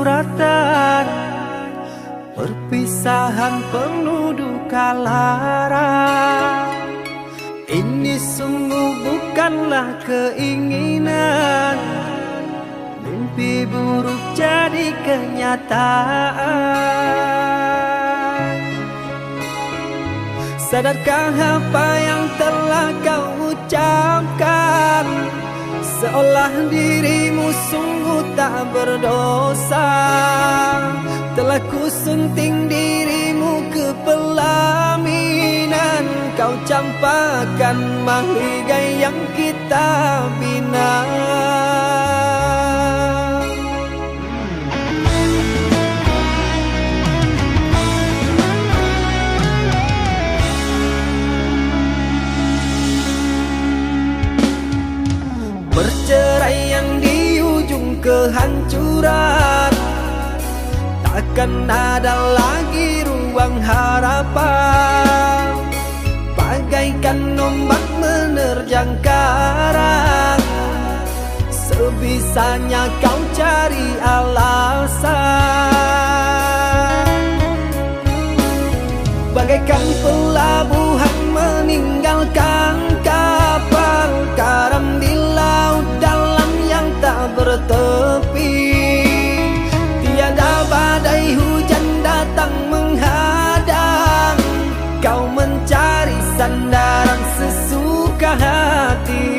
suratan, perpisahan penuh duka lara. Ini sungguh bukanlah keinginan, mimpi buruk jadi kenyataan. Sadarkah apa yang telah kau ucapkan? Seolah dirimu sungguh tak berdosa. Telah kusunting dirimu ke pelaminan, kau campakkan mahligai yang kita bina. Perceraian di ujung kehancuran, takkan ada lagi ruang harapan. Bagaikan ombak menerjang karang, sebisanya kau cari alasan. Bagaikan pelabuhan meninggalkan kapal karam di laut dalam yang tak bertepi. Tiada badai hujan datang menghadang, kau mencari sandaran sesuka hati.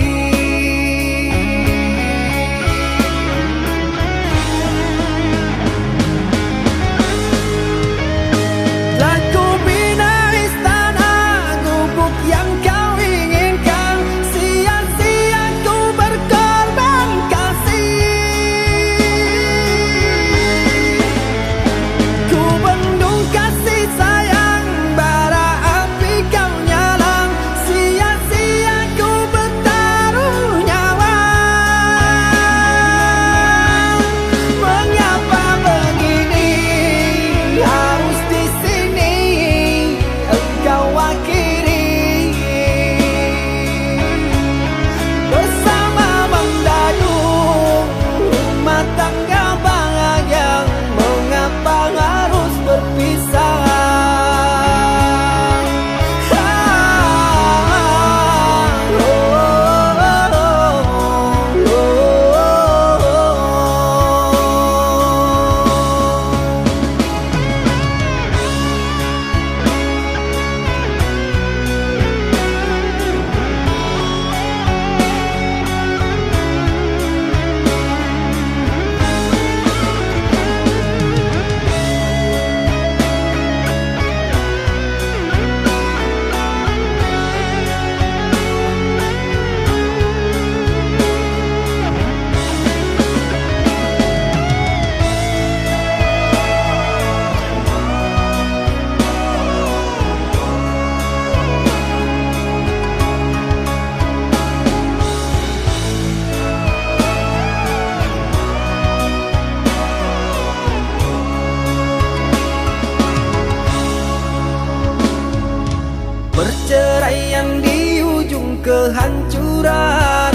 Perceraian di ujung kehancuran,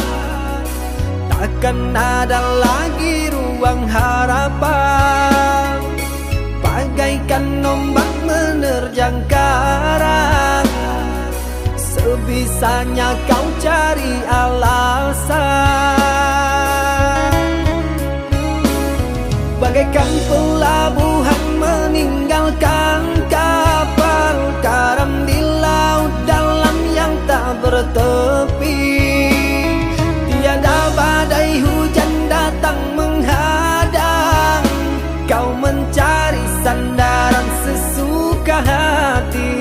takkan ada lagi ruang harapan. Bagaikan ombak menerjang karang, sebisanya kau cari alasan. Bagaikan pelabuhan meninggalkan kapal karam di laut dalam yang tak bertepi. Tiada badai hujan datang menghadang, kau mencari sandaran sesuka hati.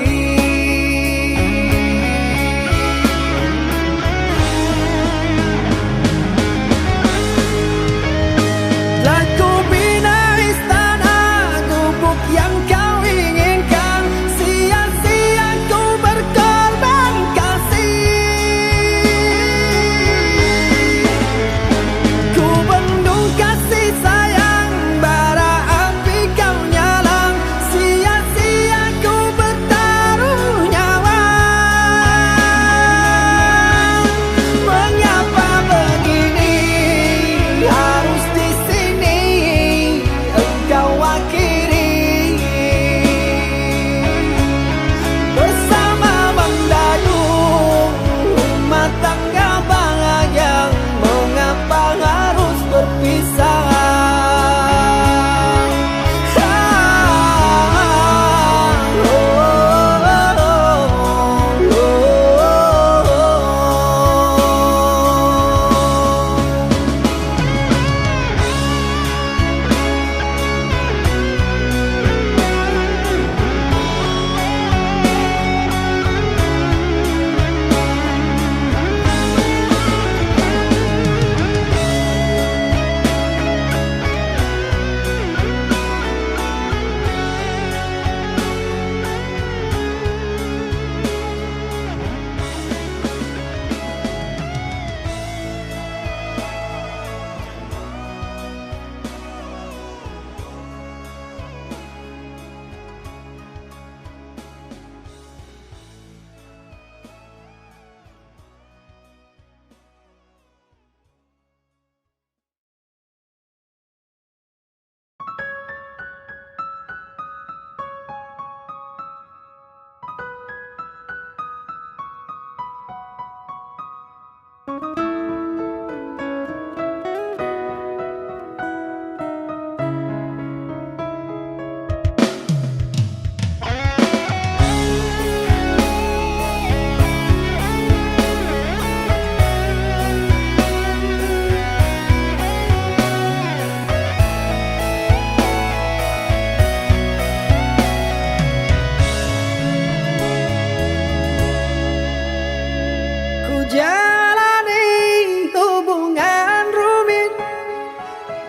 Jalani hubungan rumit,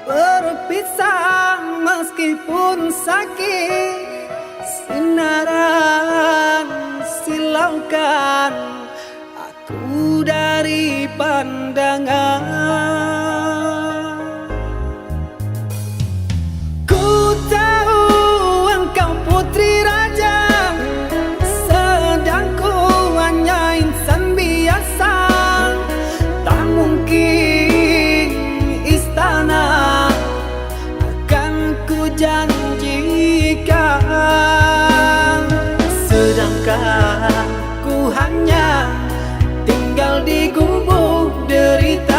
berpisah meskipun sakit, sinaran silaukan aku dari pandangan. Ku tahu engkau putri raja, sedang ku hanya insan biasa. Tak mungkin istana akan ku janjikan, sedangkan ku hanya tinggal di gubuk derita.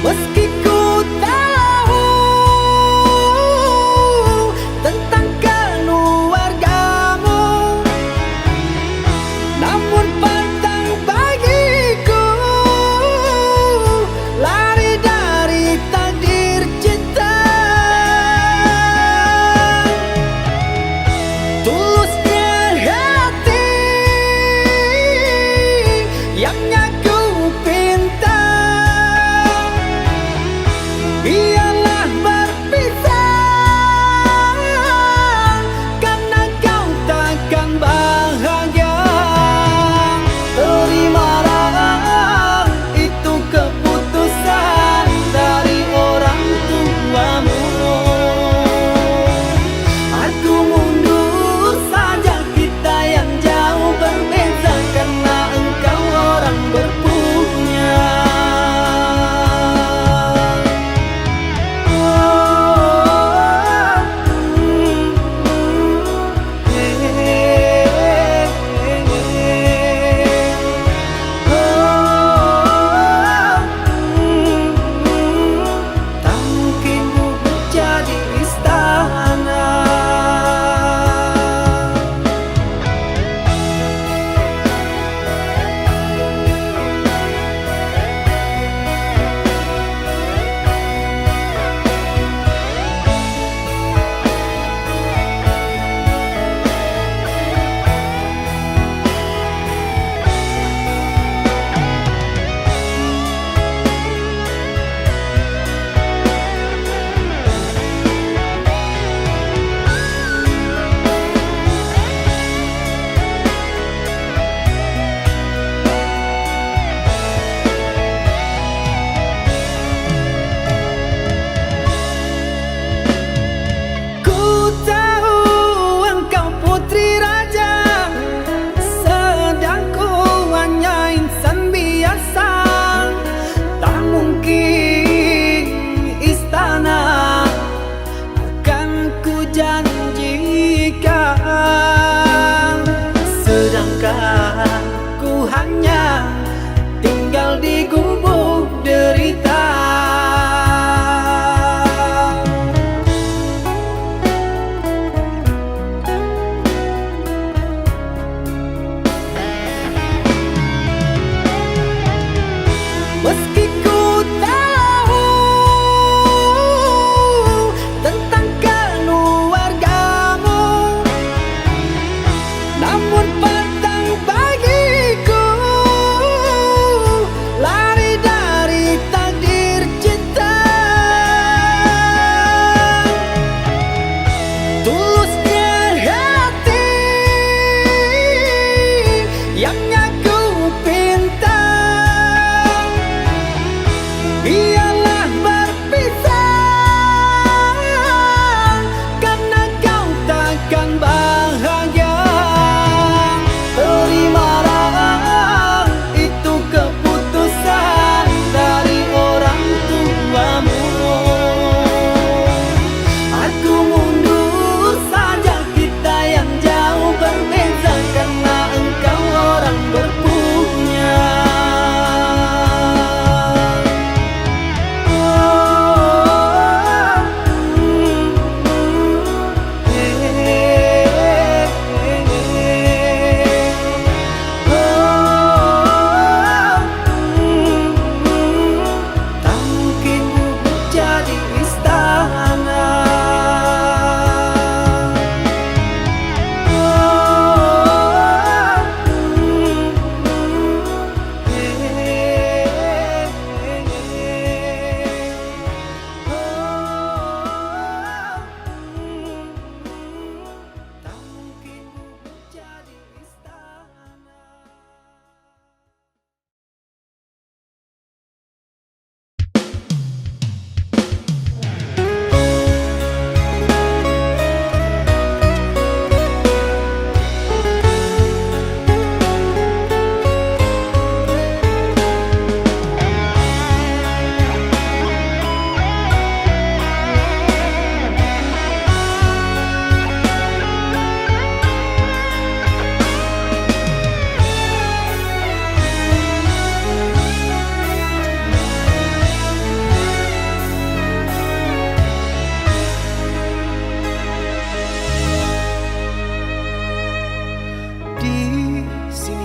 Meski ku tahu tentang keluargamu, namun pantang bagiku lari dari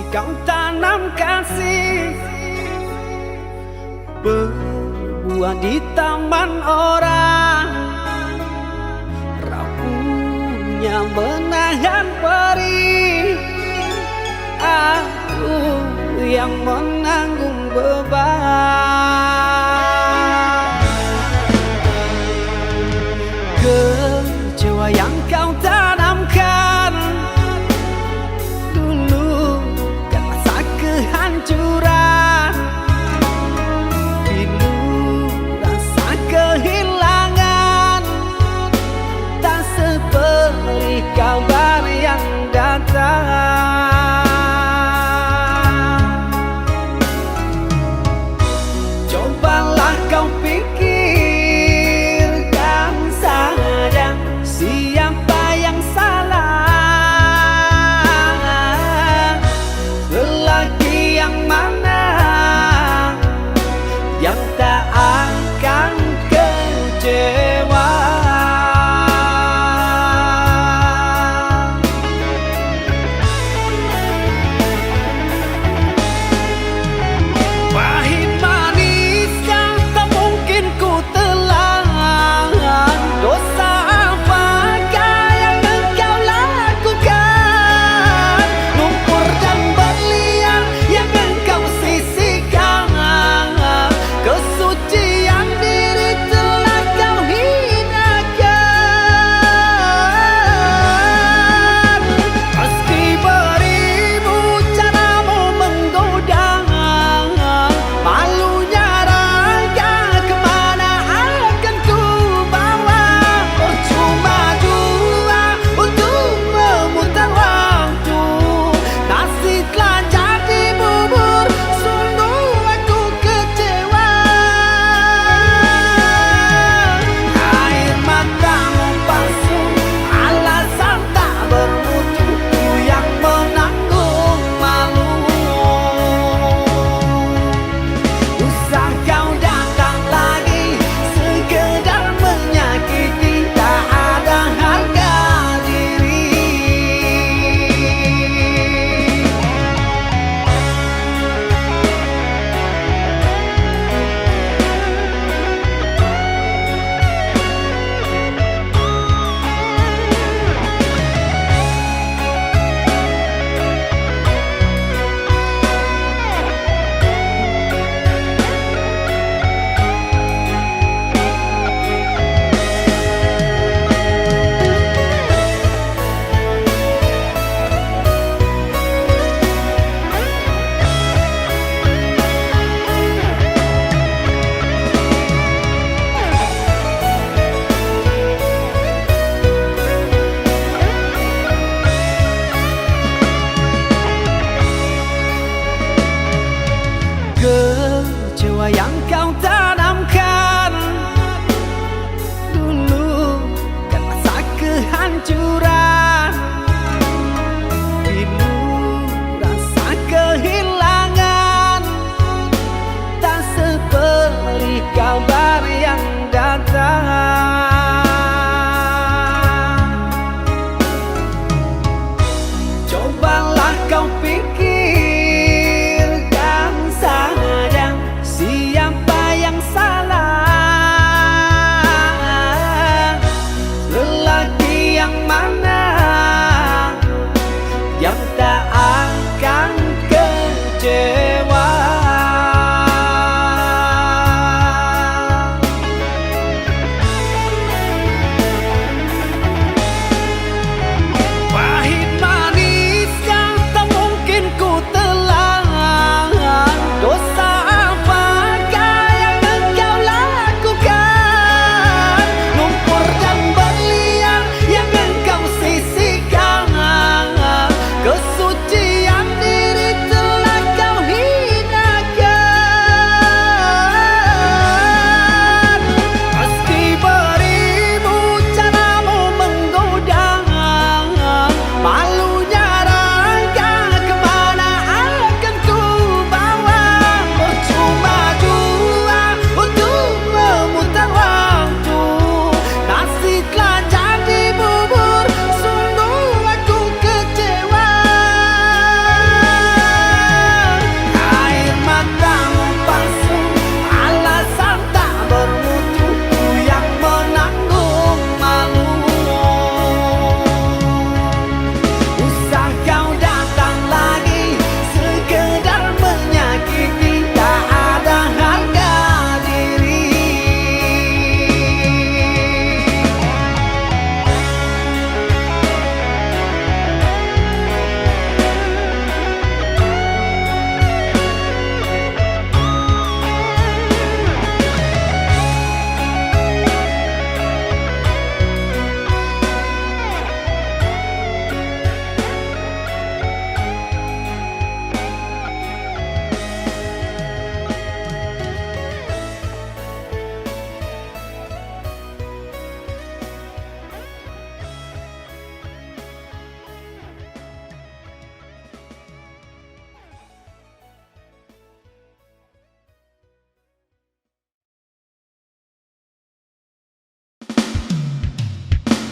kau tanam kasih, berbuah di taman orang, rapuhnya menahan perih. Aku yang menanggung beban, kecewa yang kau tanamkan dulu kan rasa kehancuran, pilu rasa kehilangan, tak seperti kabar yang datang. Cobalah kau pikirkan saja siapa yang salah, lelaki yang mana yang tak akan kecewa. Kecewa yang kau tanamkan dulu kan rasa kehancuran, pilu rasa kehilangan, tak seperti kabar yang datang. Cobalah kau pikirkan saja siapa yang salah, lelaki yang mana yang tak akan kecewa. Pahit manis yang tak mungkin ku telan, dosa apakah yang engkau lakukan, lumpur dan berlian yang engkau sisihkan, kesulitan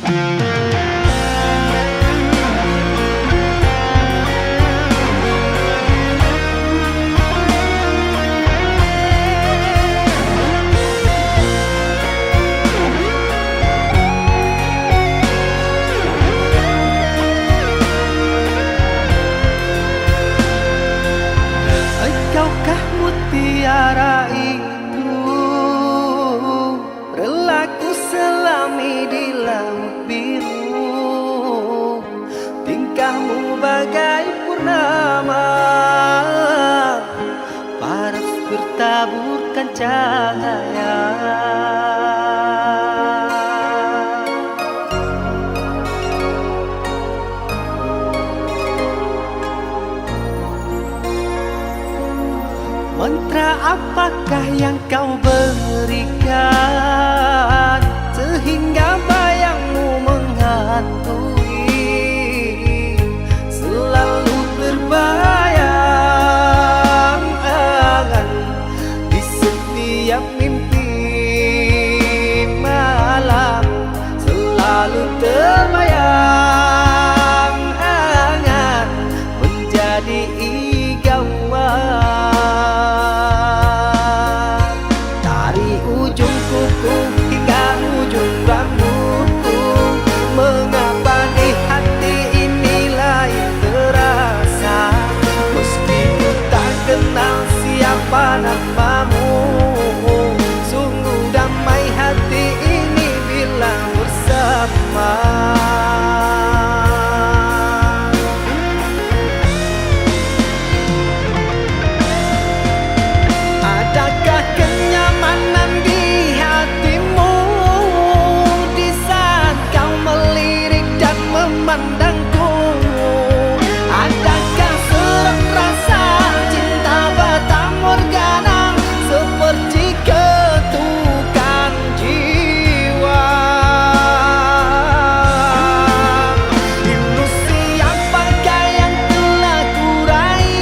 Engkaukah mutiara itu, relaku selami di laut biru. Tingkahmu bagai purnama, paras bertaburkan cahaya. Mantra apakah yang kau berikan, sehingga bayangmu menghantui, selalu terbayang-bayang di setiap mimpi malam, selalu terbayang-bayang menjadi igauan. Ujung kuku hingga ujung rambutku, mengapa di hati ini lain terasa, meski ku tak kenal siapa namamu. Sungguh damai hati ini bila bersama. Adakah kenyamanan di hatimu di saat kau melirik dan memandangku? Adakah serak rasa cinta bata morgana seperti ketukan jiwa? Ilusi apakah yang telah kurai,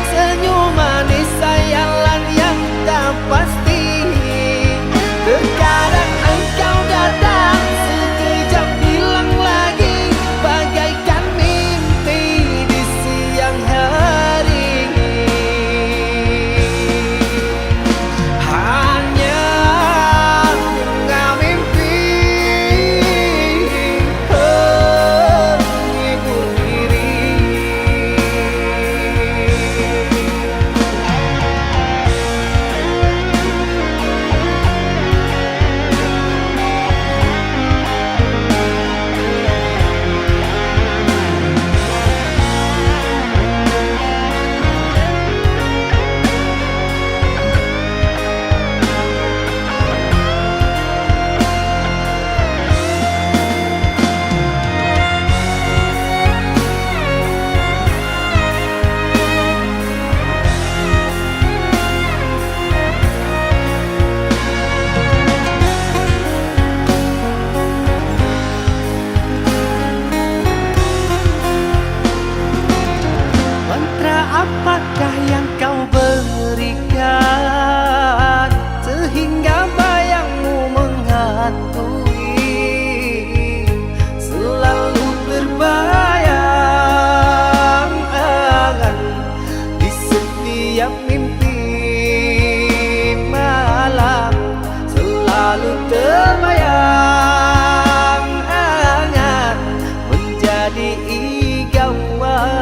senyum manis sayalan yang tak pasti. Terkadang engkau datang, sekejap hilang lagi, bagaikan mimpi di siang hari. Hanya bunga mimpi menghibur diri. Mantra apakah yang kau berikan, sehingga bayangmu menghantui, selalu terbayang-bayang di setiap mimpi malam, selalu terbayang-bayang menjadi igauan.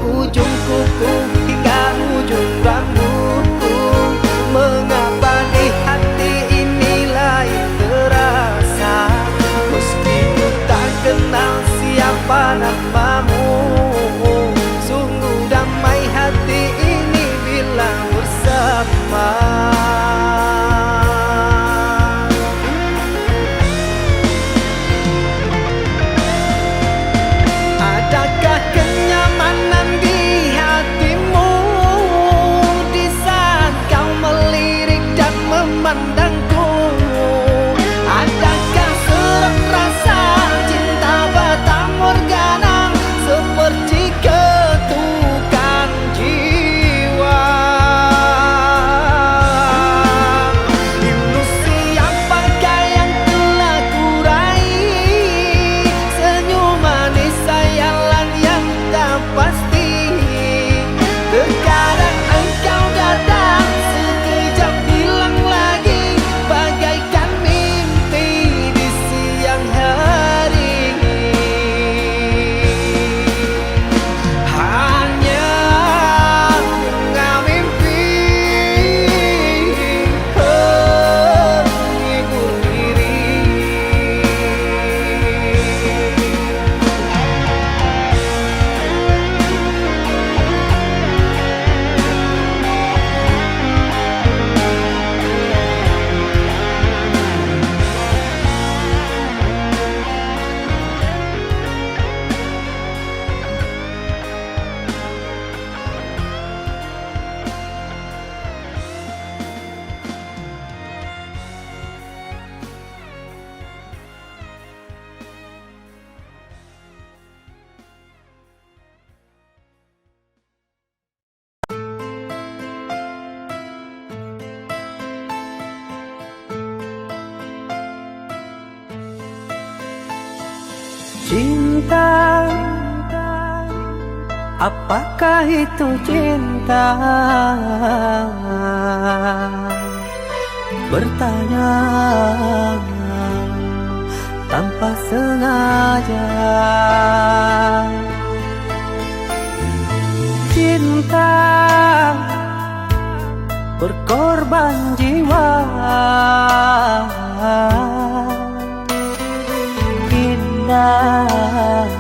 Ujung kuku hingga ujung rambutku, mengapa di hati ini lain terasa, meski ku tak kenal siapa namamu. Sungguh damai hati ini bila bersama. Adakah kenyamanan di hatimu di saat kau melirik dan memandangku? Adakah serak rasa cinta bata morgana Cinta, apakah itu cinta? Bertanya tanpa sengaja. Cinta berkorban jiwa, indah,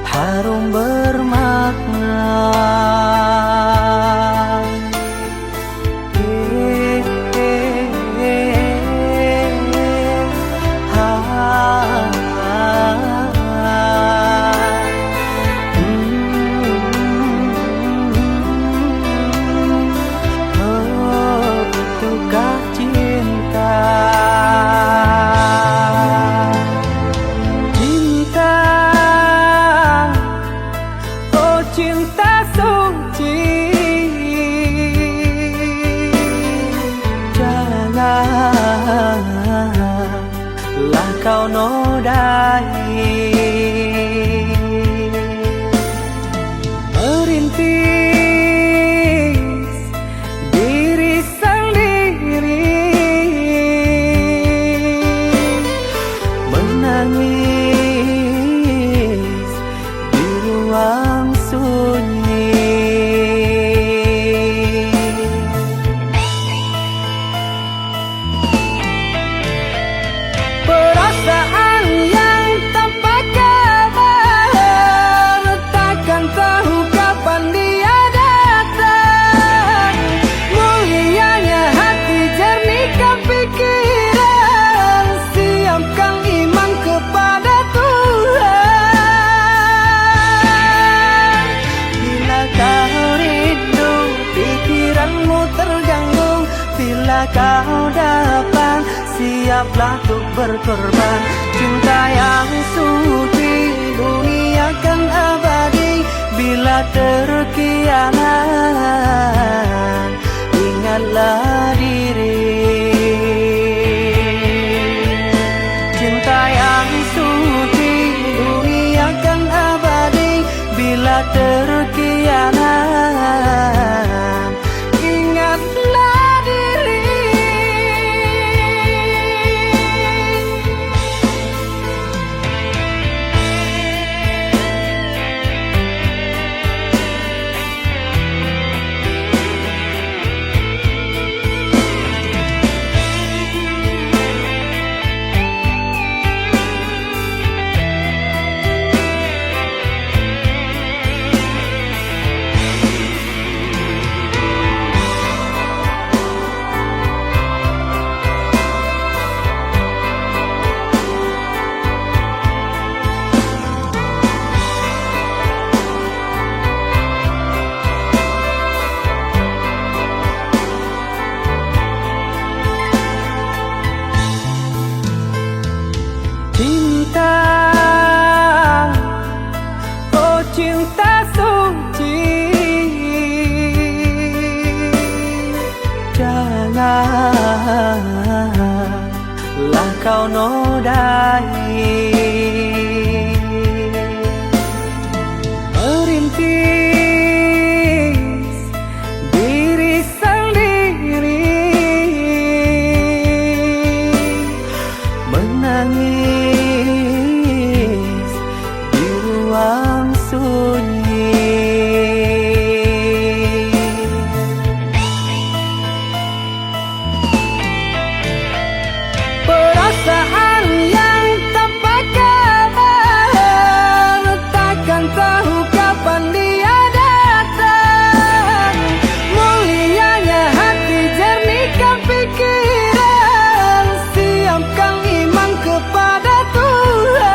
harum bermakna. Cinta suci, janganlah kau nodai. Merintis diri sendiri, menangis di ruang sunyi. Perasaan yang tanpa kabar, takkan tahu kapan dia datang. Mulianya hati, jernihkan pikiran, siapkan iman kepada Tuhan. Bila kau rindu, pikiranmu terganggu, bila kau datang, siaplah untuk berkorban. Cinta yang suci, dunia kan abadi. Bila terkianat, ingatlah diri. Cinta yang suci, dunia kan abadi. Bila terkianat, ingatlah diri. Cinta, oh cinta suci, janganlah kau nodai. Merintis diri sendiri, menangis di ruang sunyi. Perasaan yang tanpa kabar, takkan tahu kapan dia datang. Mulianya hati, jernihkan pikiran, siapkan iman kepada Tuhan.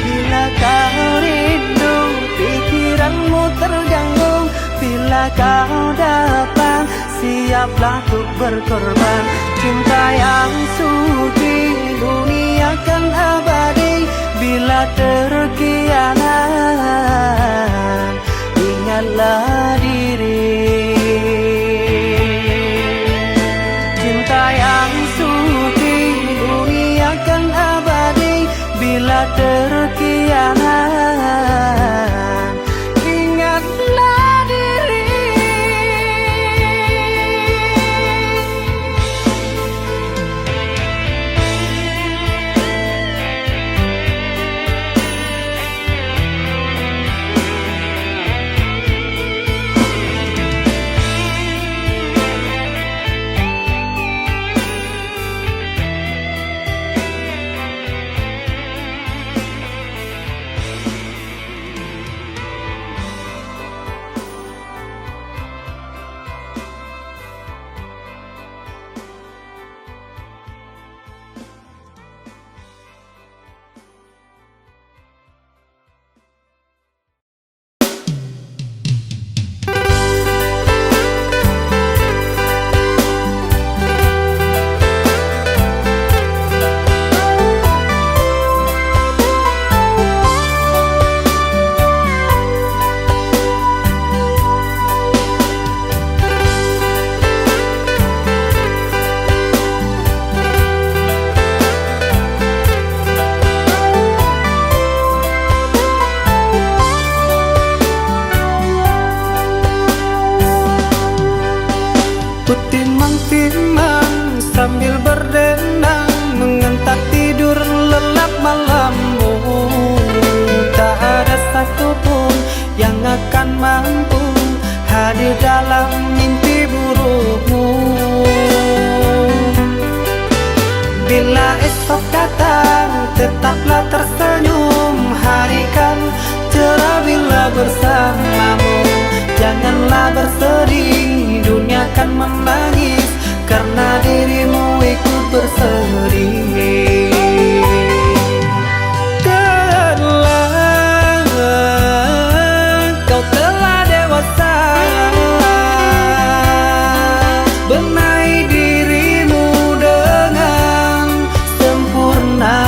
Bila kau rindu, pikiranmu terganggu, bila kau datang, siaplah untuk berkorban. Cinta yang suci, dunia kan abadi. Bila terkianat, ingatlah diri. Cinta yang suci, dunia terkianat. Ingatlah diri. Timang-timang sambil berdendang, mengentak tidur lelap malammu. Tak ada satupun yang akan mampu hadir dalam mimpi burukmu. Bila esok datang, tetaplah tersenyum. Hari kan cerah bila bersamamu. Janganlah bersedih, dunia kan menangis karena dirimu ikut bersedih. Kau telah dewasa, benahi dirimu dengan sempurna.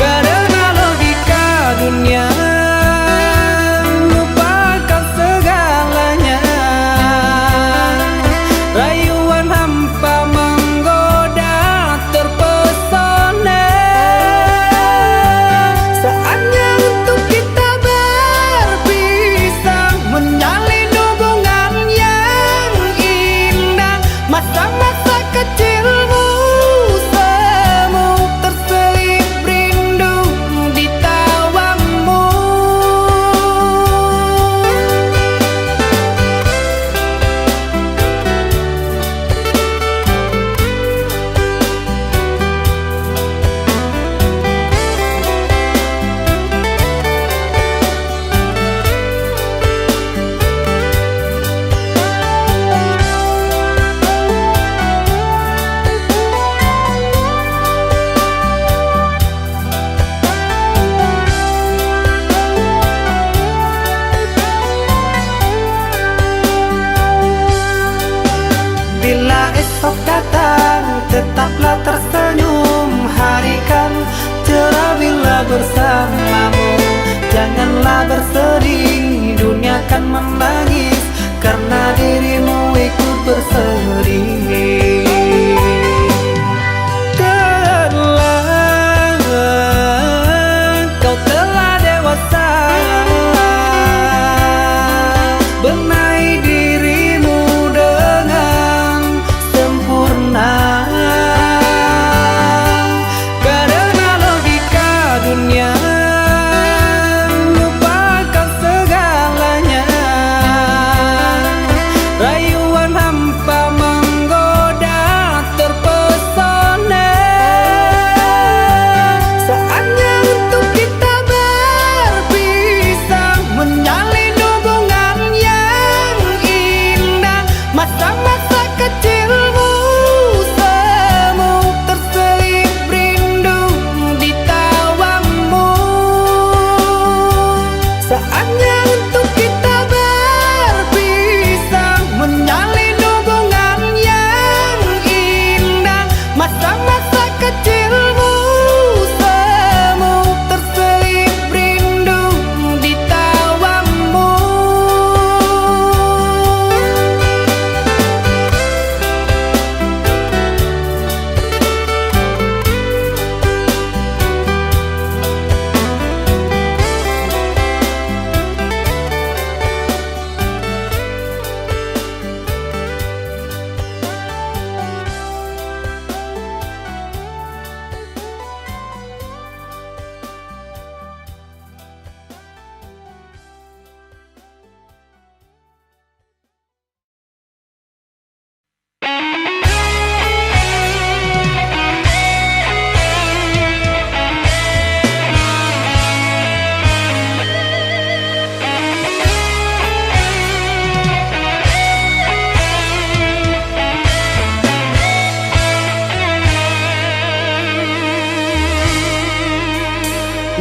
Karena logika dunia lupakan segalanya. Rayuan hampa menggoda terpesona. Saatnya untuk kita berpisah, menjalin hubungan yang indah. Masa-masa kecilmu semu terselip rindu di tawamu. Bila esok datang, tetaplah tersenyum. Hari kan cerah bila bersamamu. Janganlah bersedih, dunia kan menangis karena dirimu ikut bersedih. Kau telah dewasa, benahi dirimu dengan sempurna. Karena logika dunia lupakan segalanya. Rayuan hampa menggoda terpesona. Saatnya untuk kita berpisah, menjalin hubungan yang indah. Masa-masa kecilmu semu terselip rindu di tawamu. Saatnya untuk kita berpisah, menjalin hubungan yang indah. Masa-masa kecilmu semu terselip rindu di tawamu.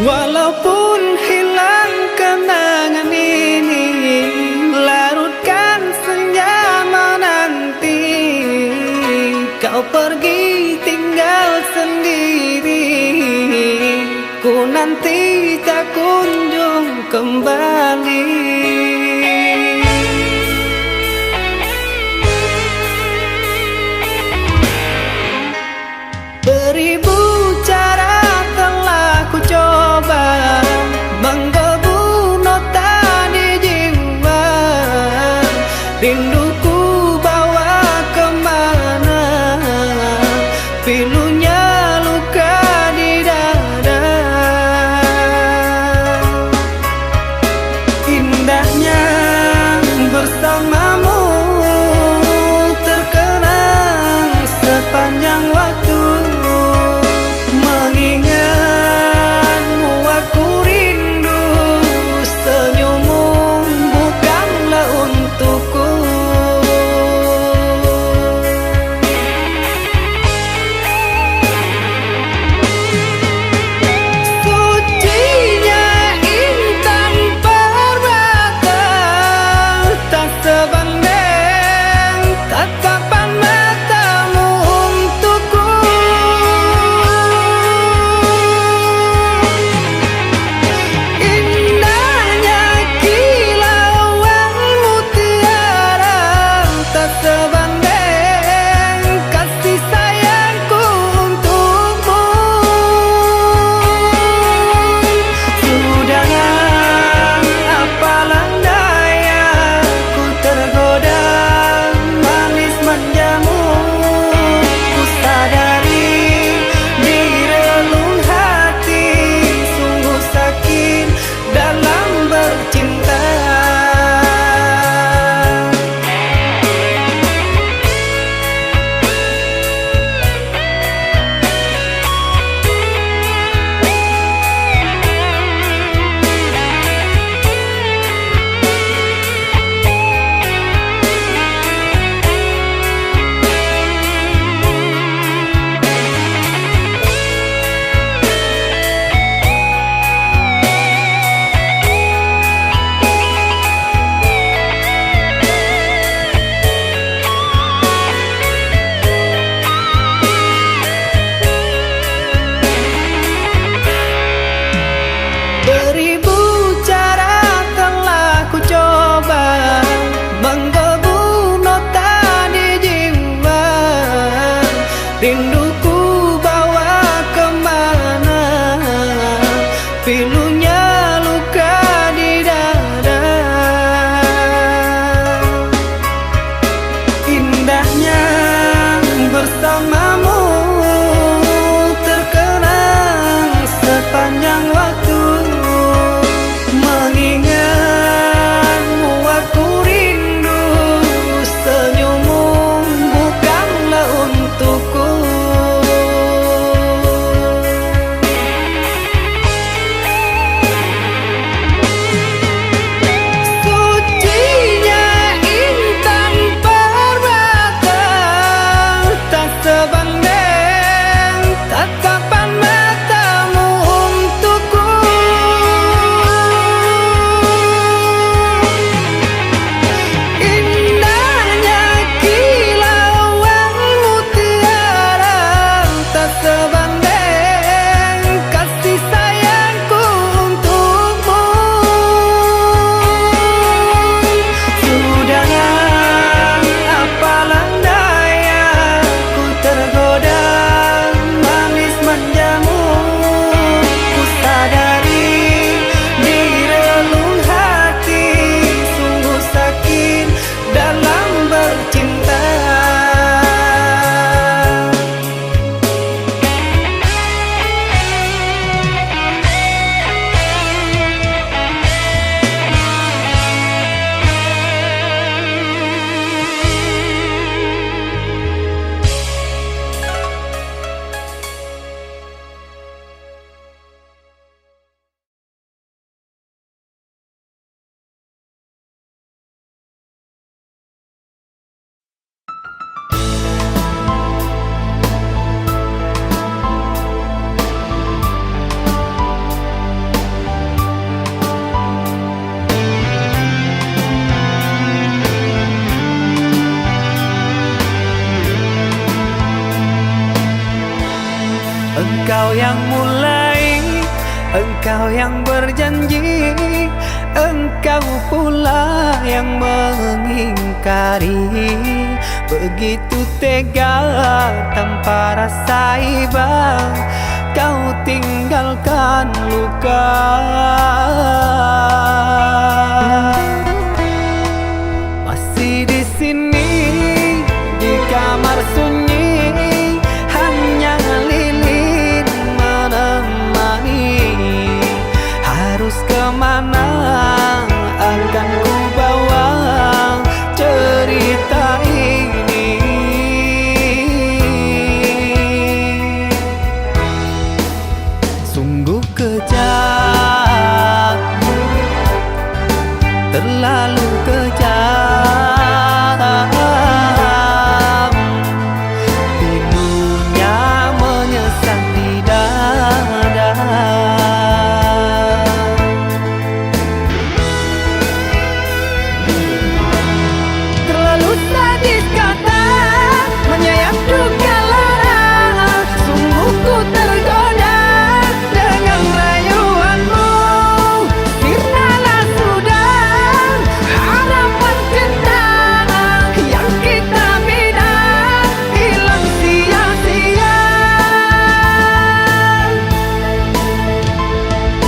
Walaupun hilang kenangan ini, larutkan senja menanti. Kau pergi tinggal sendiri, ku nanti tak kunjung kembali. Beribu cara telah ku coba menggebu nota di jiwa. Rinduku bawa kemana, pilunya luka di dada. Indahnya bersamamu terkenang sepanjang waktu. Mengingatmu aku rindu, senyummu bukanlah untukku. Sucinya intan permata, tak sebanding tatapan matamu untukku. Indahnya kilauan mutiara, tak sebanding kasih sayangku untukmu. Sudah apalah daya, ku tergoda manis manjamu. Ku sadari di relung hati sungguh sakit dalam bercinta. Beribu cara telah ku coba menggebu nota di jiwa. Rinduku bawa kemana, pilunya luka di dada. Indahnya bersamamu terkenang sepanjang waktu. Mengingatmu aku rindu, senyummu bukanlah untukku. Engkau yang mulai, engkau yang berjanji, engkau pula yang mengingkari. Begitu tega tanpa rasa iba, kau tinggalkan luka. Masih di sini di kamar sunyi, hanya lilin menemani. Harus kemana akan ku bawa cerita ini? Sungguh kejam, terlalu kejam. Pilunya menyesat di dada. Terlalu sadis kata menyayat duka lara. Sungguh ku tergoda dengan rayuanmu. Sirnalah sudah harapan cinta yang kita bina, hilang sia-sia.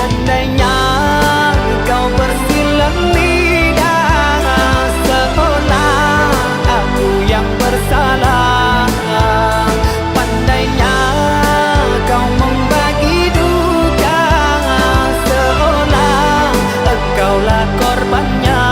Andainya kau bersilang lidah, seolah aku yang bersalah. Pandainya kau membagi duka, seolah engkaulah korbannya.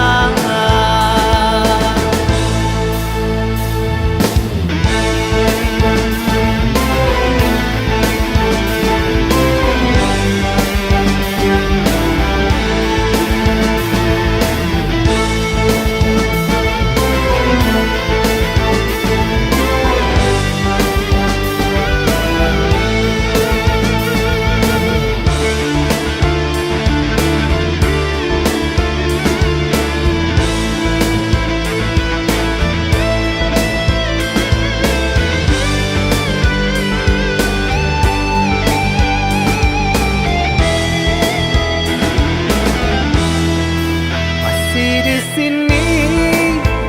Masih di sini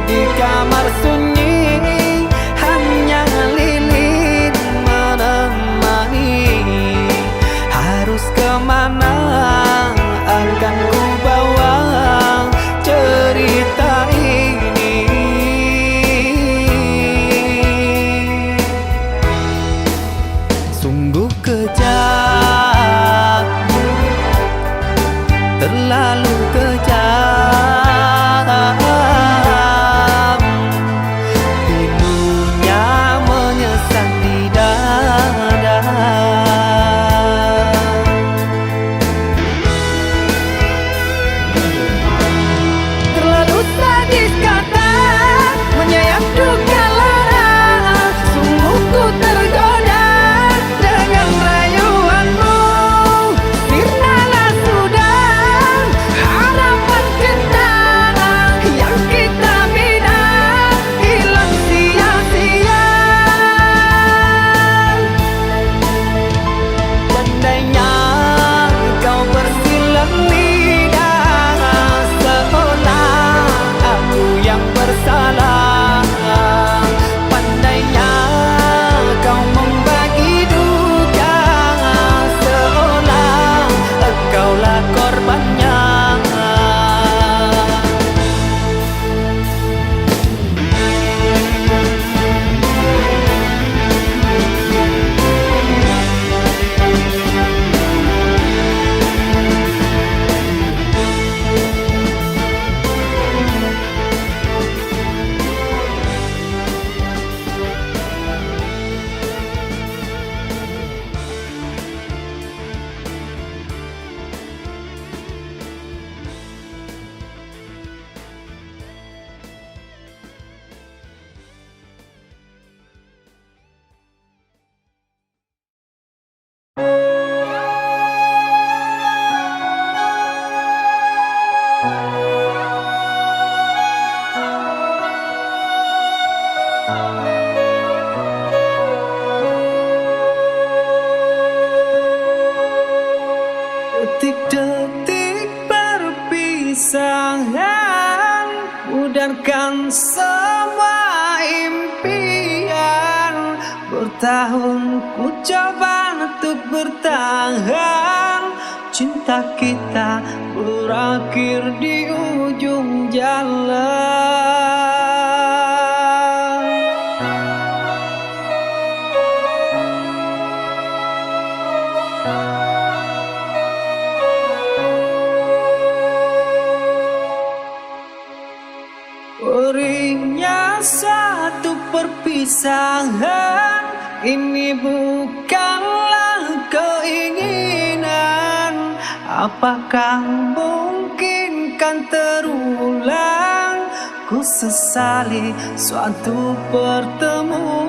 di kamar sunyi, hanya lilin menemani. Harus kemana akan ku bawa cerita ini? Sungguh kejam, terlalu kejam. Pilunya menyesat di dada. Terlalu sadis kata menyayat duka lara. Sungguh ku tergoda dengan rayuanmu. semua impian. Bertahun ku coba untuk bertahan, cinta kita berakhir di ujung jalan. Perihnya satu perpisahan, ini bukanlah keinginan. Apakah mungkin kan terulang? Ku sesali suatu pertemuan.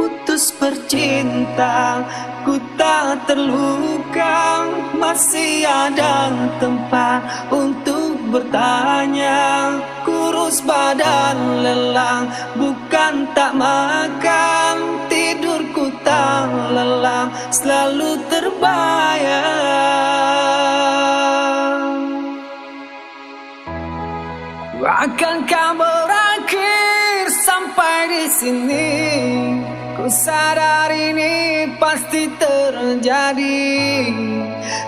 Putus bercinta, ku tak terluka. Masih ada tempat untuk bertanya. Kurus badan lelang, bukan tak makan. Tidurku tak lelang, selalu terbayang. Akankah berakhir sampai di sini? Ku sadar ini pasti terjadi.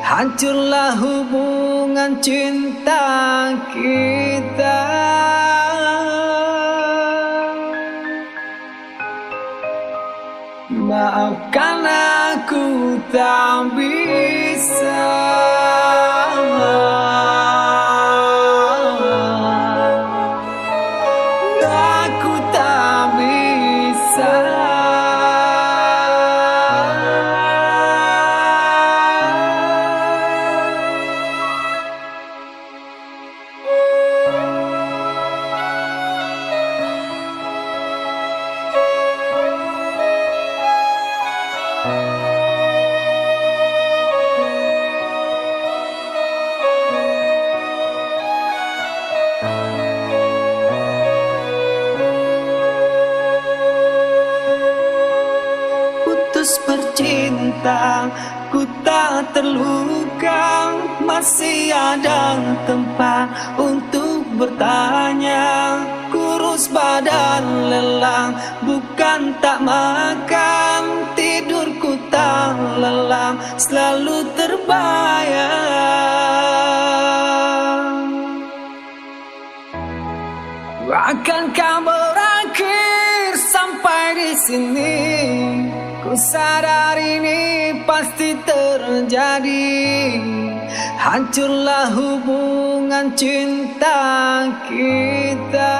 Hancurlah hubungan cinta kita. Maafkan aku tak bisa. Aku tak bisa. Putus bercinta, ku tak terluka. Masih ada tempat untuk bertanya. Kurus badan lelang, bukan tak makan. Tidurku tak lelang, selalu terbayang. Akankah berakhir sampai di sini? Ku sadar ini pasti terjadi. Hancurlah hubungan cinta kita.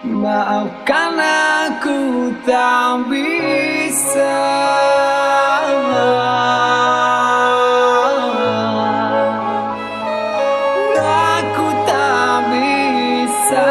Maafkan aku tak bisa. Aku tak bisa.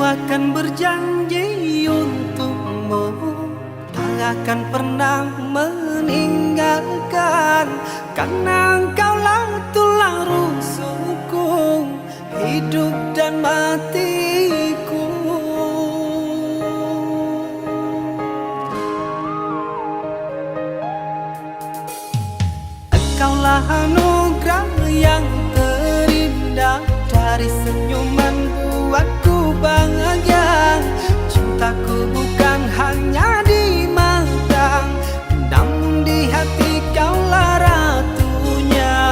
akan berjanji untukmu, tak akan pernah meninggalkan, karena engkaulah tulang rusukku, hidup dan matiku. Engkaulah anugerah yang terindah, dari senyuman buatku bahagia. Cintaku bukan hanya di mata, namun di hati kaulah ratunya.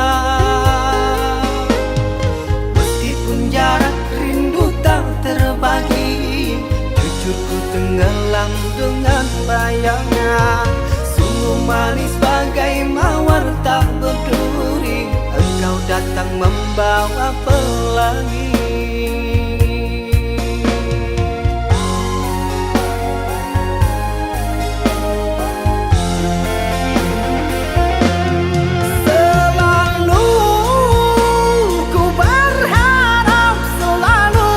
Meskipun jarak rindu tak terbagi, jujur ku tenggelam dengan bayangan. Sungguh manis bagai mawar tak berduri, engkau datang membawa pelangi. Selalu ku berharap, selalu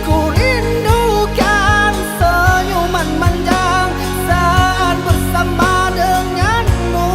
ku rindukan senyuman manja saat bersama denganmu.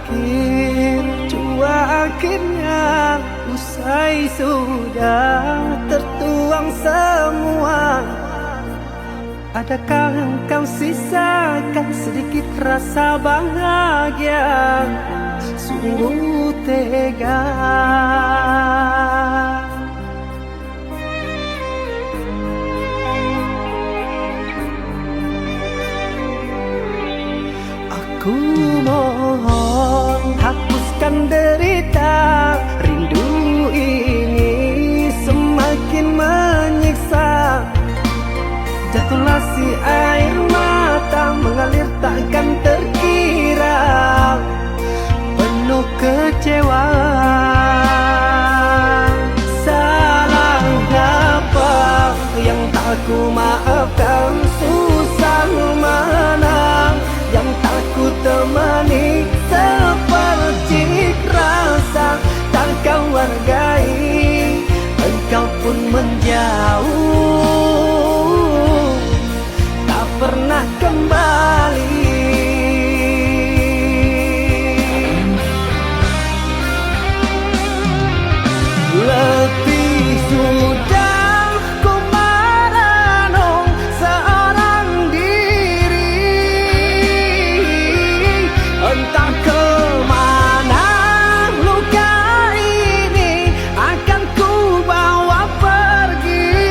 berakhir, jua akhirnya usai sudah tertuang semua. Adakah engkau sisakan sedikit rasa bahagia? Sungguh tega. Aku mohon hapuskan derita, rindu ini semakin menyiksa. Jatuhlah si air mata mengalir takkan terkira, penuh kecewa. Salah apa yang tak ku maafkan? Susah mana yang tak ku temani? Seperti rasa tak kau hargai, engkau pun menjauh, tak pernah kembali. Letih sudah ku merenung seorang diri, entah kemana luka ini akan ku bawa pergi.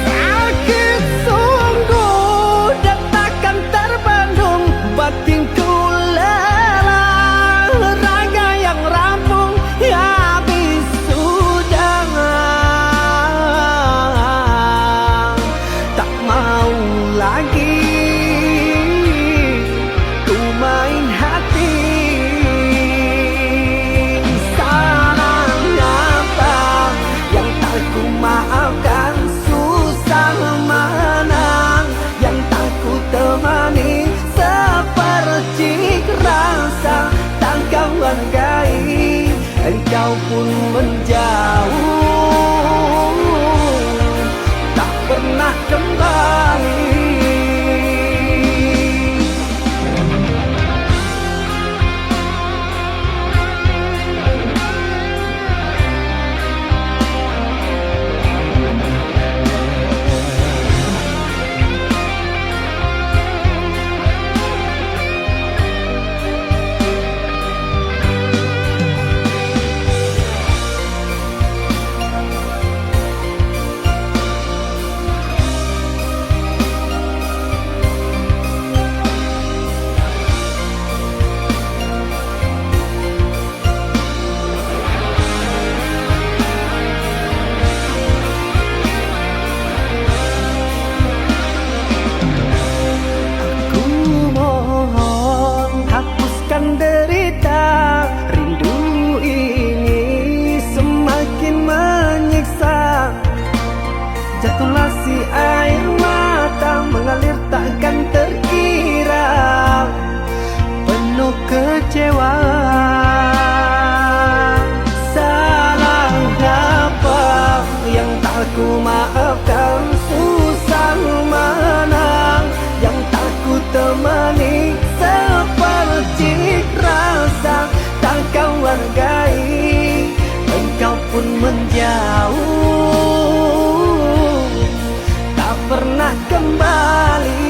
Sakit sungguh dan takkan terbendung, batinku lelah, raga yang rampung habis sudah. Tak mau lagi ku main hati. Salah apa yang tak ku maafkan? Susah mana yang tak ku temani? Seperti rasa tak kau hargai, engkau pun menjauh, tak pernah kembali. Derita, rindu ini semakin menyiksa. Jatuhlah si air mata mengalir takkan terkira, penuh kecewa. Salah apa yang tak ku maafkan? Susah mana yang tak ku temani? Seperti rasa tak kau hargai, engkau pun menjauh, tak pernah kembali.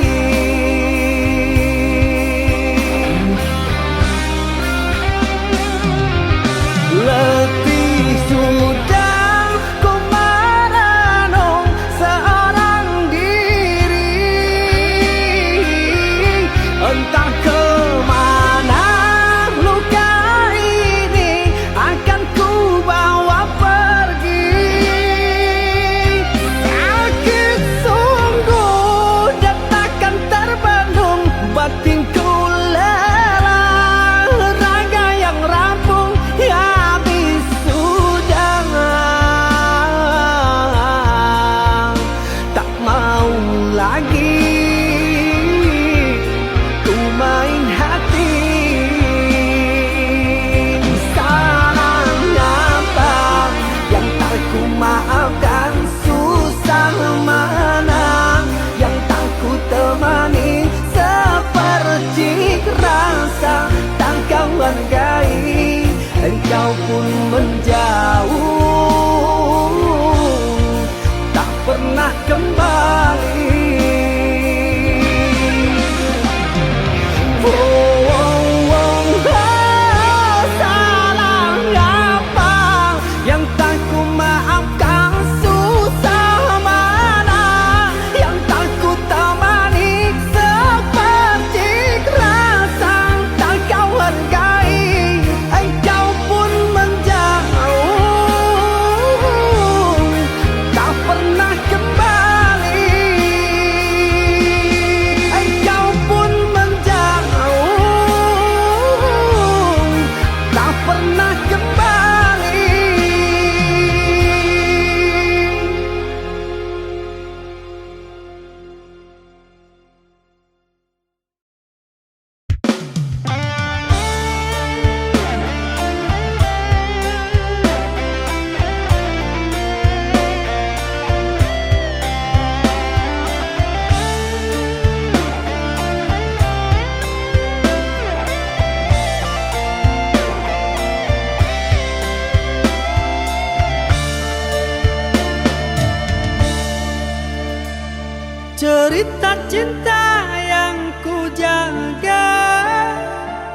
cinta yang ku jaga,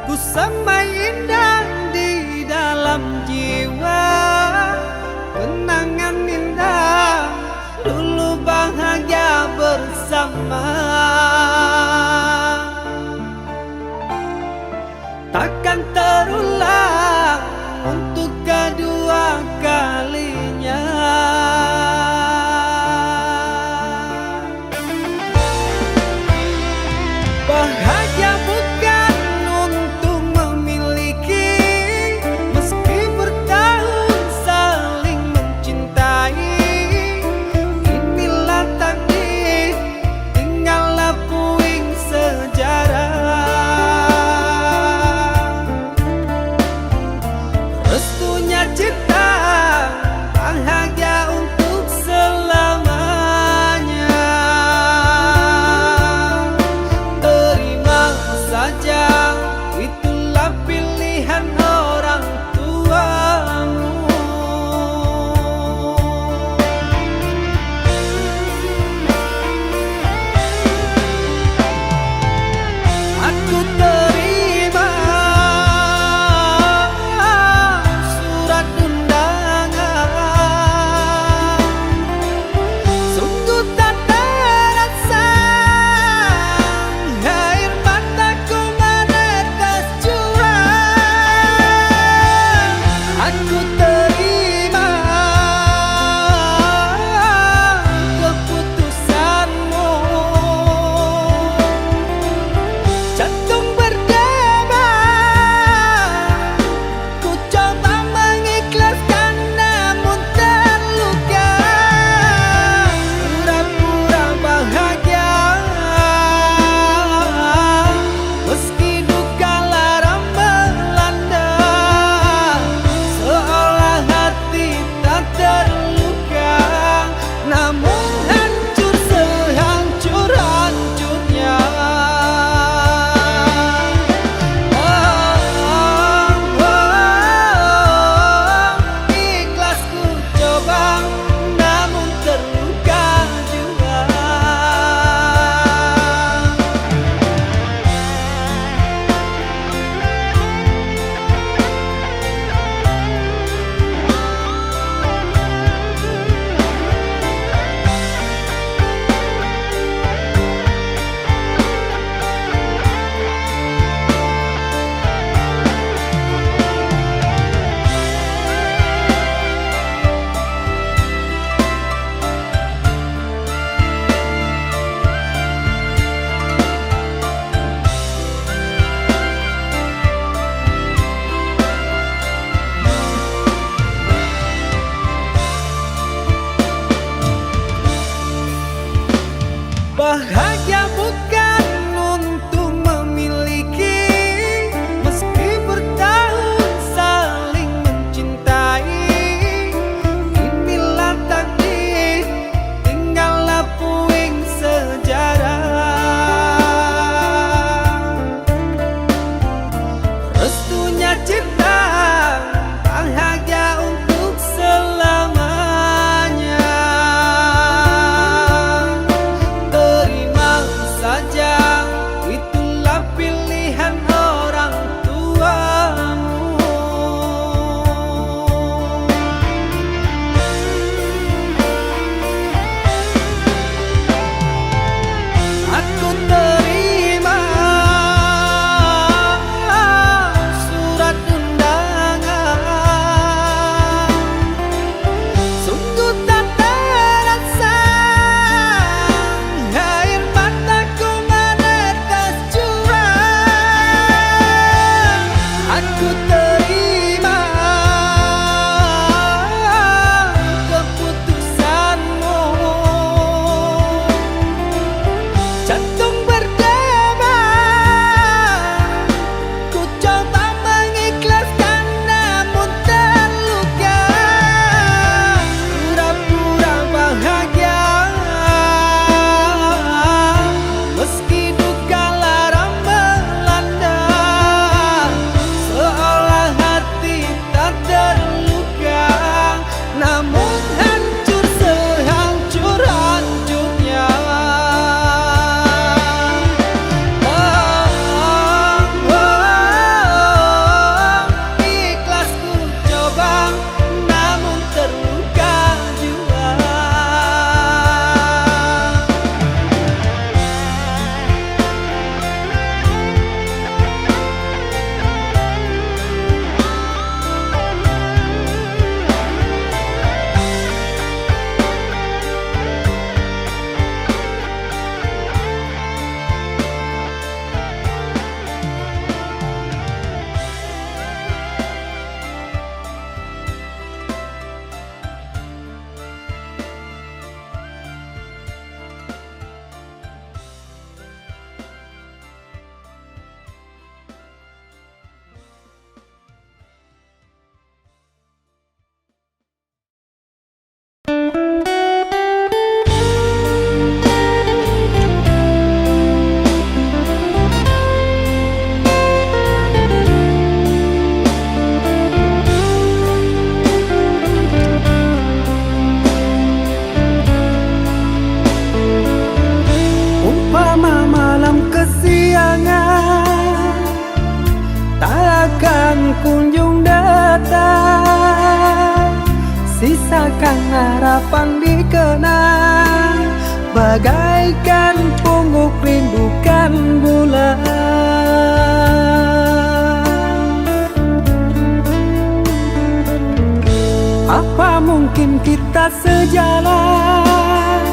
ku semai indah di dalam jiwa. Kenangan indah dulu bahagia bersama, takkan terulang untuk kedua kalinya. Bahagia bukan untuk memiliki, meski bertahun saling mencintai. Inilah takdir, tinggallah puing sejarah. Restunya cinta, bahagia untuk selamanya. Terima saja, itulah pilihan orang tuamu. Aku terima surat undangan, sungguh tak terasa air mataku menetes curang. Aku terima keputusanmu, jantung berdebar, ku coba mengikhlaskan namun terluka. Pura-pura bahagia, meski duka lara melanda, seolah hati tak terluka, namun hancur sehancur-hancurnya. Ikhlas ku coba, namun terluka juga. Bahagia bukan untuk memiliki, meski bertahun saling mencintai. Inilah takdir, tinggallah puing sejarah. Restunya cinta, bahagia untuk selamanya. Terima saja, itulah pilihan orang tuamu. Aku terima surat undangan, sungguh tak terasa air mataku menetes curang. Aku terima keputusanmu, jantung berdebar, ku coba mengikhlaskan namun terluka. Pura-pura bahagia, meski duka lara melanda, seolah akan kunjung datang. Sisakan harapan dikenang, bagaikan pungguk rindukan bulan. Apa mungkin kita sejalan?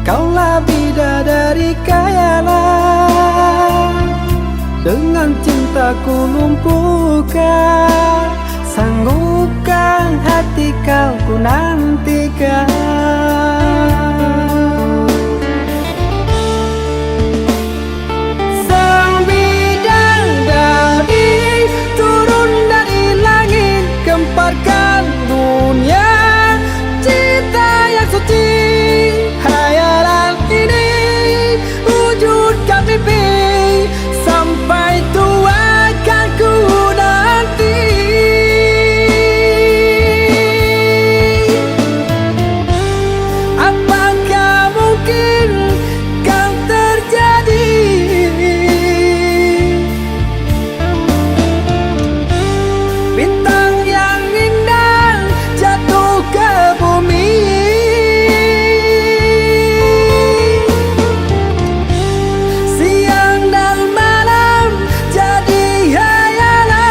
Kaulah bidadari khayalan, dengan cintaku lumpuhkan. Sanggupkan hati kau ku nantikan. Sang bidadari turun dari langit, gemparkan dunia cinta yang suci. Hayalan ini wujudkan mimpi, sampai tua kan ku nanti. Apakah mungkin kan terjadi? Bintang yang indah jatuh ke bumi, siang dan malam jadi hayalan.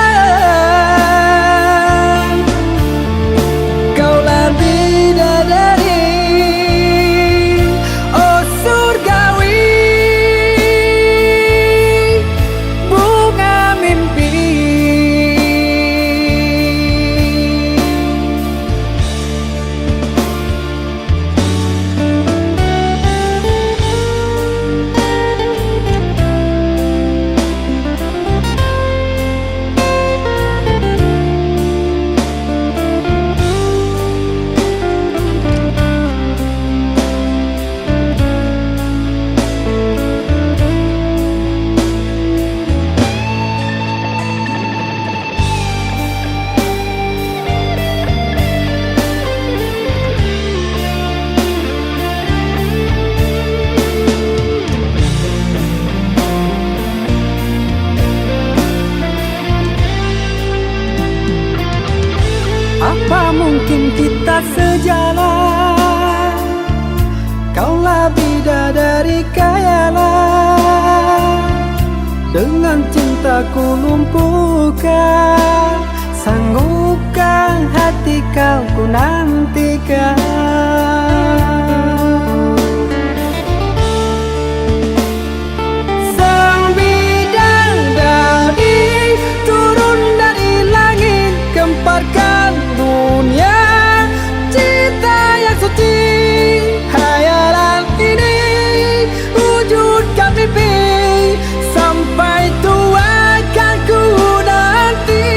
Kaulah bidadari, oh surgawi, bunga mimpi. Apa mungkin kita sejalan? Kaulah bidadari khayalan, dengan cintaku lumpuhkan. Sanggupkan hati kau ku nantikan. Sang bidadari turun dari langit, gemparkan dunia cinta yang suci. Hayalan ini wujudkan mimpi, sampai tua kan ku nanti.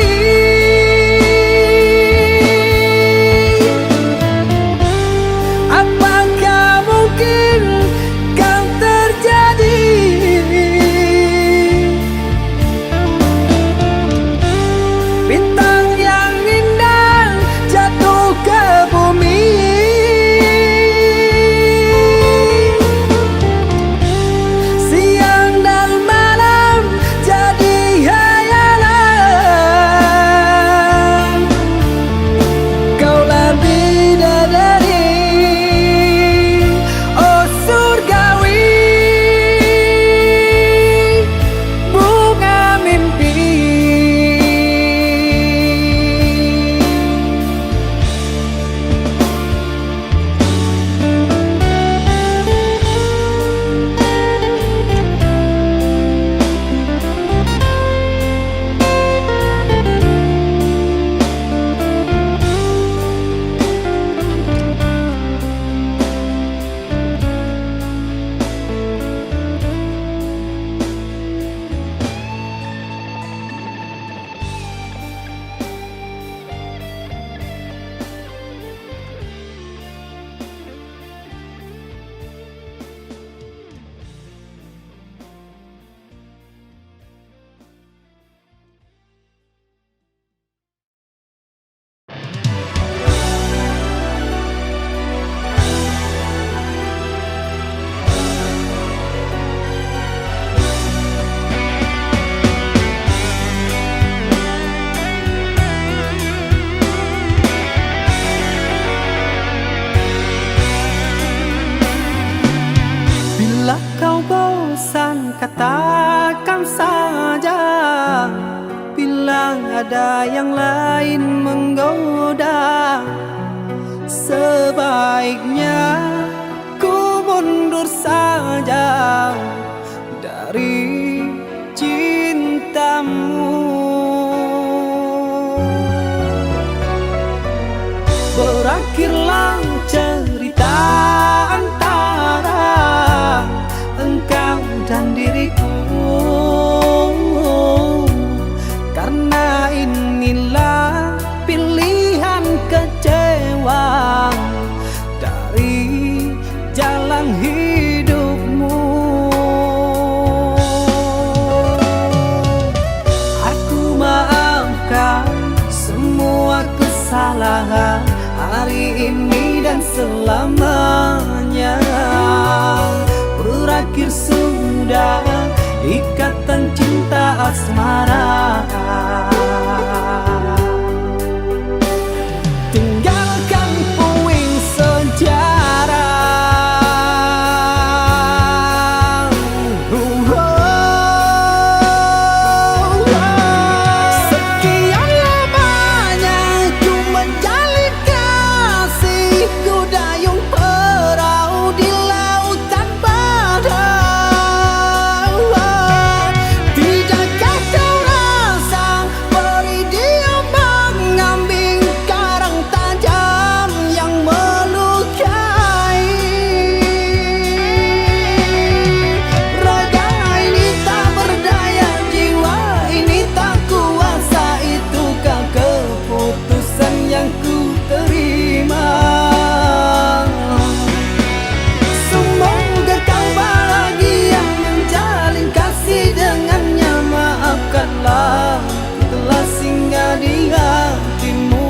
ada yang lain menggoda. Sebaiknya ku mundur saja dari cintamu. Berakhirlah cerita antara engkau dan diriku, karena inilah pilihan kecewa dari jalan hidupmu. Aku maafkan semua kesalahan hari ini dan selamanya. Berakhir sudah ikatan cinta asmara. Tinggalkan puing sejarah. Sekian lamanya ku menjalin kasih, ku dayung perahu di lautan badai. Tidakkah kau rasa peri dia mengambing karang tajam yang melukai? Raga ini tak berdaya, jiwa ini tak kuasa, itukah keputusan yang ku terima? Semoga kau bahagia menjalin kasih dengannya. Maafkanlah telah singgah di hatimu.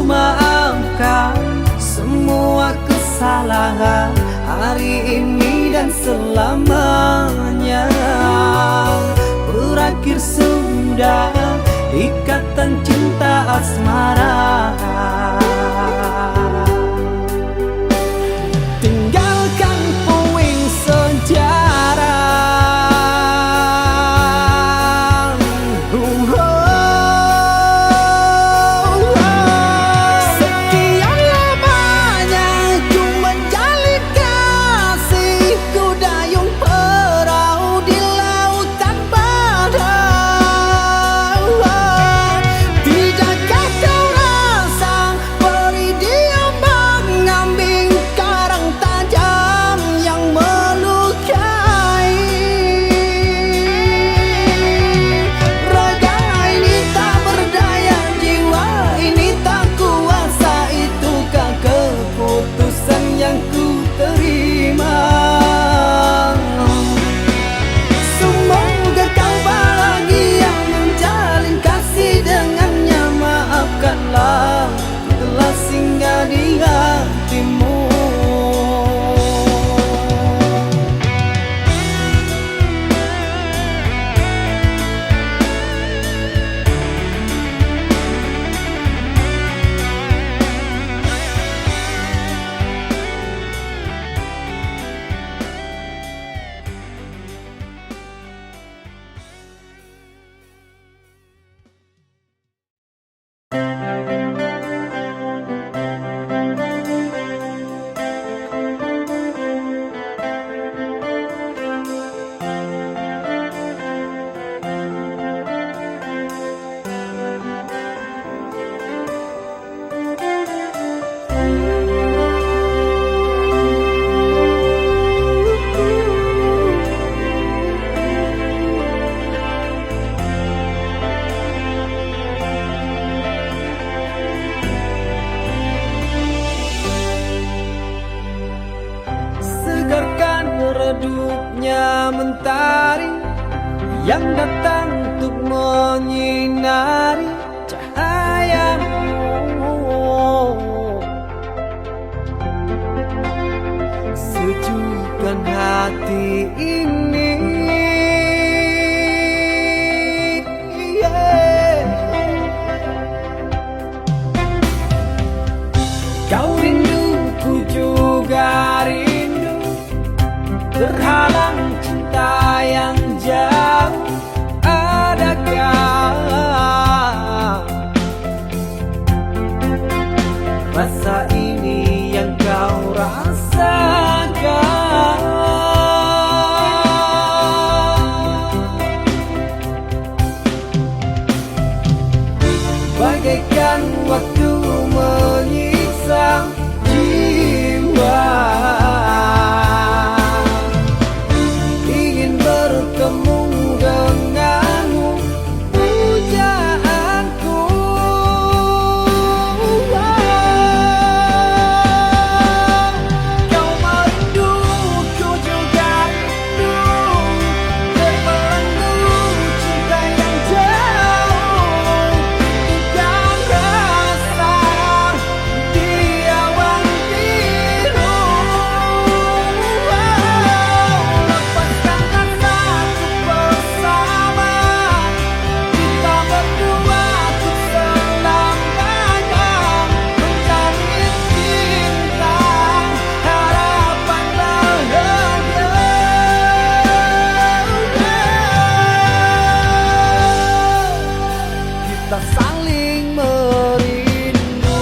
Maafkan semua kesalahan hari ini dan selamanya. Berakhir sudah ikatan cinta asmara. Tinggalkan puing sejarah. Tidakkah kau yang datang untuk menyinari cahayamu, sejukkan hati ini. Kau rindu, ku juga rindu, terhalang cinta yang jauh. Adakah rasa ini yang kau rasakan? Bagaikan waktu menyiksa jiwa, ingin bertemu denganmu, pujaanku. Kau merindu, ku juga rindu, terbelenggu cinta yang jauh, tegang rasa di awan biru. Lepaskan rasaku bersama, kita berdua untuk selamanya, mencari cinta, harapan bahagia. Kita saling merindu.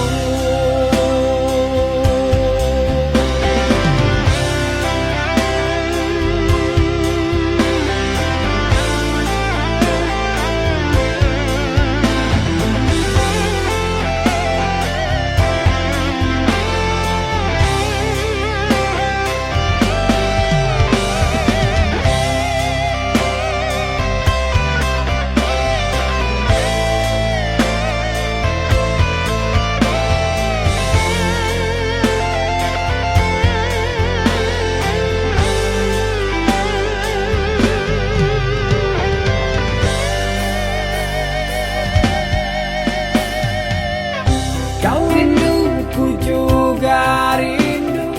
Kau rindu, ku juga rindu,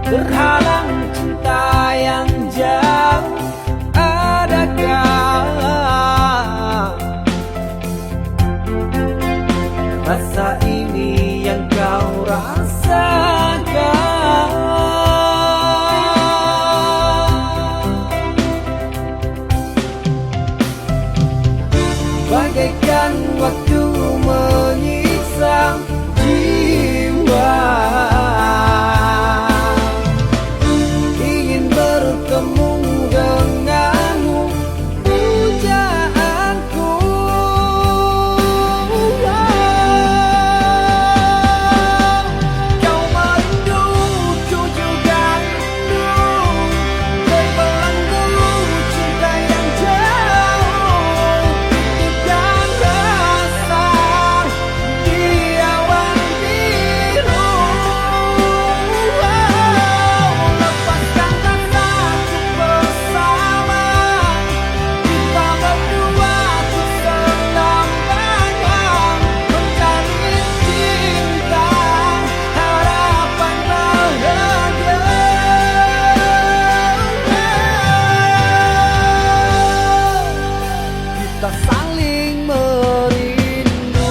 terhalang cinta yang jauh. Adakah rasa ini yang kau rasakan? Bagaikan waktu menyiksa jiwa, ingin bertemu denganmu, pujaanku. Kau merindu, ku juga rindu, terbelenggu cinta yang jauh, tegang rasa di awan biru. Lepaskan rasaku bersama, kita berdua untuk selamanya, mencari cinta, harapan bahagia. Kita saling merindu.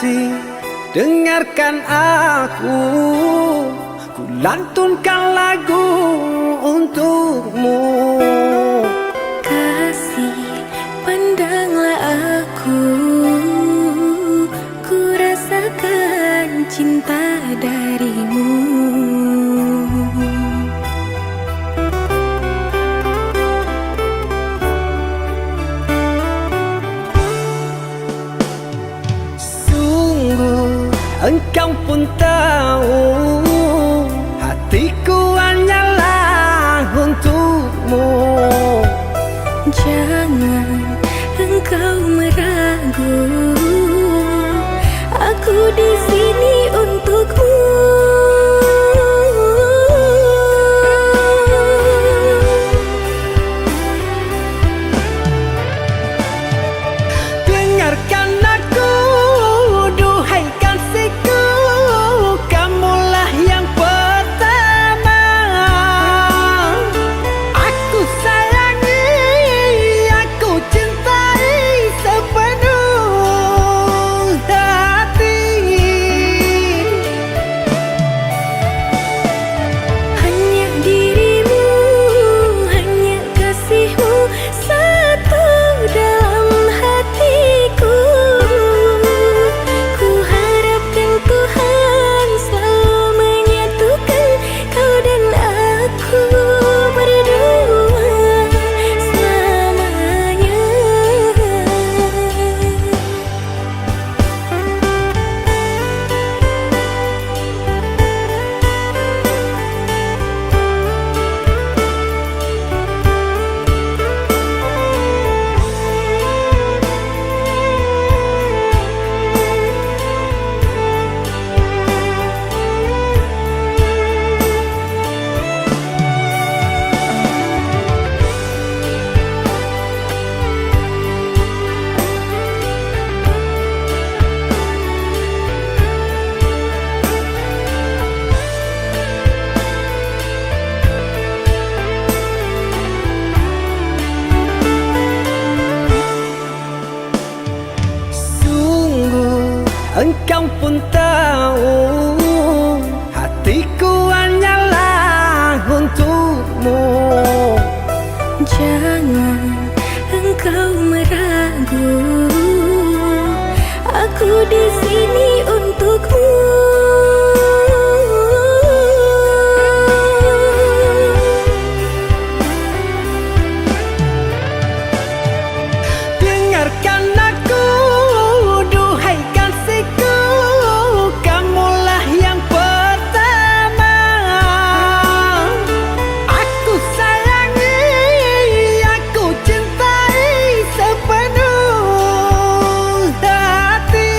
kasih, dengarkan aku, ku lantunkan lagu untukmu. Kasih, pandanglah aku, ku rasakan cinta darimu. Engkau pun tahu hatiku hanyalah untukmu. Jangan engkau meragu, aku di sini untukmu. Dengarkan aku, duhai kasihku, kamulah yang pertama. Aku sayangi, aku cintai sepenuh hati. Hanya dirimu, hanya kasihmu satu dalam hatiku. Ku harapkan Tuhan selalu menyatukan kau dan aku berdua selamanya. Engkau pun tahu hatiku hanyalah untukmu. Jangan engkau meragu, aku di sini untukmu. Dengarkan aku, duhai kasihku, kamulah yang pertama. Aku sayangi, aku cintai sepenuh hati.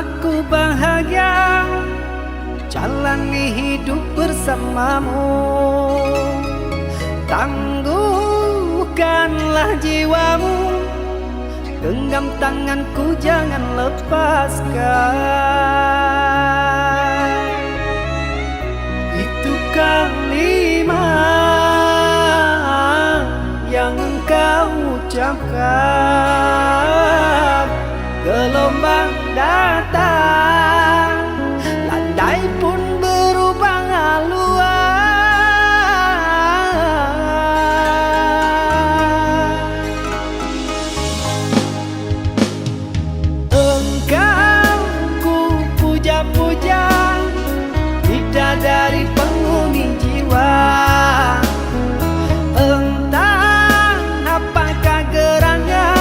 Aku bahagia jalani hidup bersamamu. Tangguhkanlah jiwamu, genggam tanganku jangan lepaskan. Itu kalimat yang engkau ucapkan. Gelombang datang, landai pun berubah haluan. Engkau ku puja-puja, bidadari penghuni jiwa. Entah apakah gerangan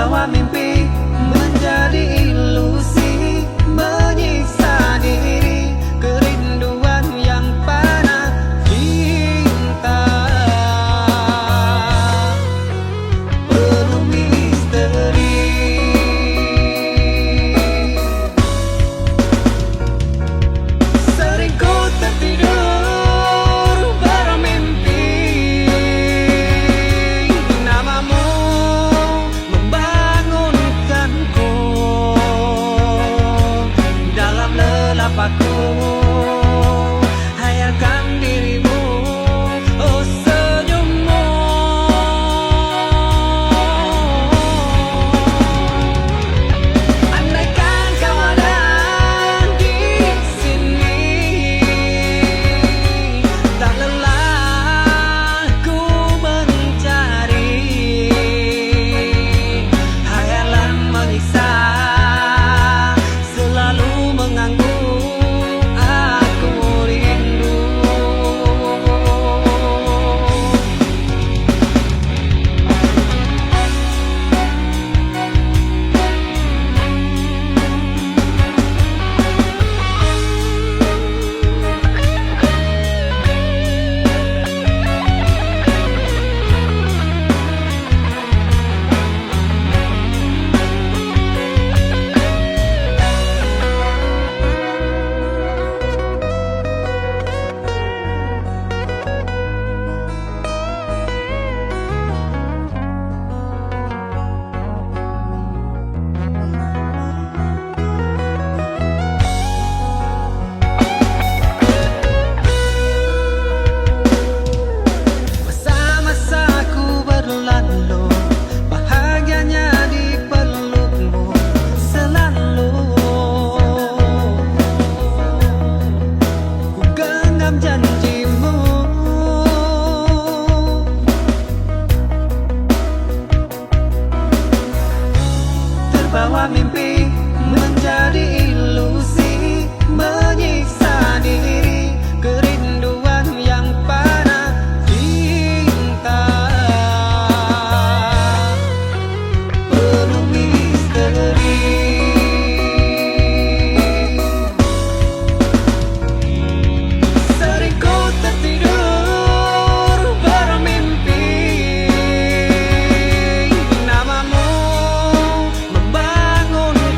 Terbawa mimpi menjadi ilusi, menyiksa diri, kerinduan yang panas cinta penuh misteri. Sering ku tertidur bermimpi namamu membangunkanku dalam lelapku. Hayalkan dirimu, oh senyummu. Andaikan kau ada di sini, tak lelah ku mencari. Hayalan menyiksa, selalu mengganggu, aku rindu. Masa-masaku berlalu, bahagianya di pelukmu selalu. Ku genggam janjimu, terbawa mimpi menjadi ilusi, menyiksa diri, kerinduan yang panas cinta penuh misteri. Sering ku tertidur bermimpi namamu membangunkanku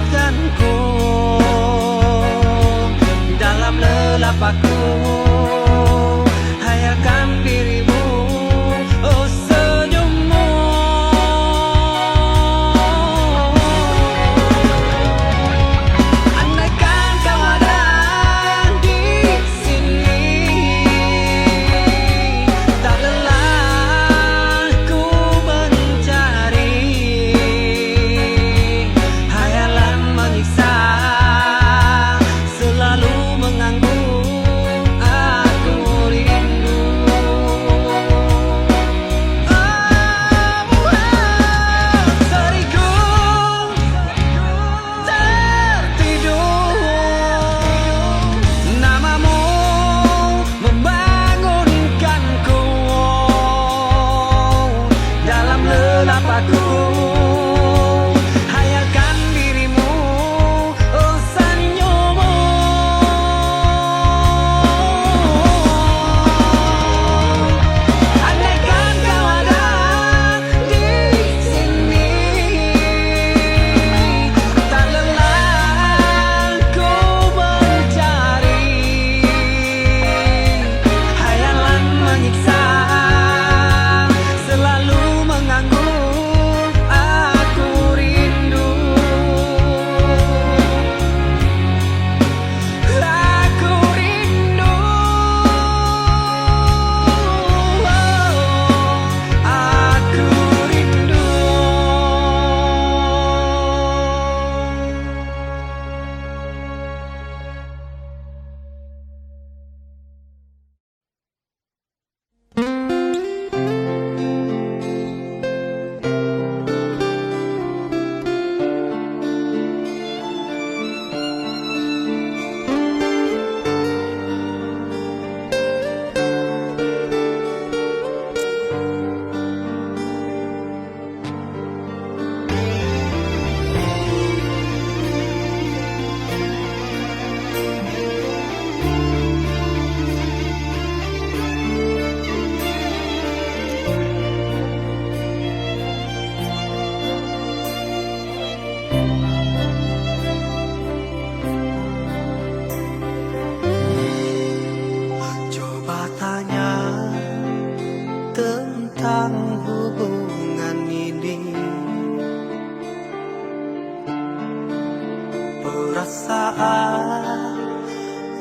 perasaan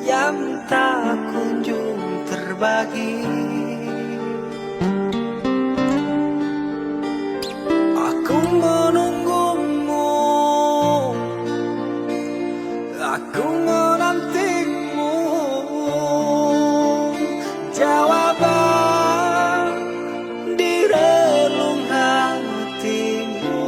yang tak kunjung terbagi. Aku menunggumu, aku menantimu, jawaban di relung hatimu.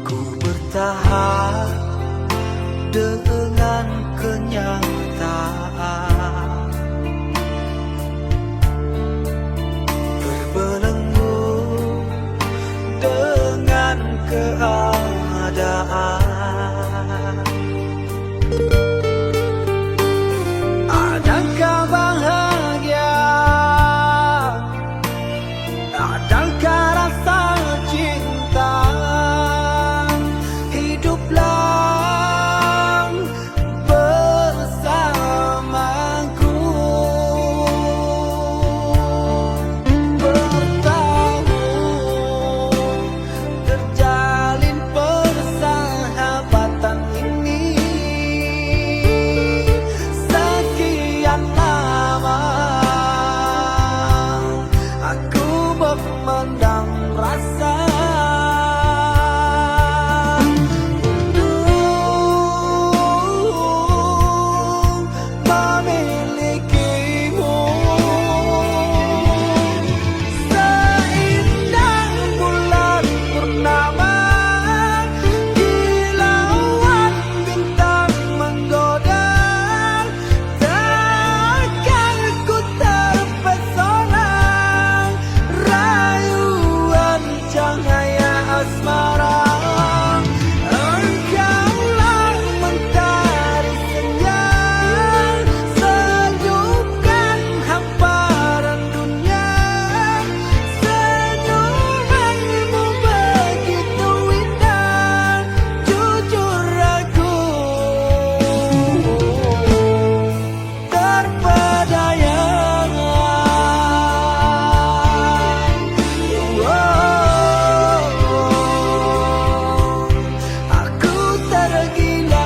Ku bertahan dengan kenyataan, berbelenggu dengan keadaan. Adakah bahagia? Adakah rasa cinta? Hiduplah bersamaku, bertemu, terjalin persahabatan ini. Sekian lama aku memendam rasa memilikimu. Seindah bulan purnama, kilauan bintang menggoda, takkan ku terpesona rayuan cahaya asmara. Engkaulah mentari senja, senyumkan hamparan dunia. Senyumanmu begitu indah, jujur aku terpedaya. Aku tergila.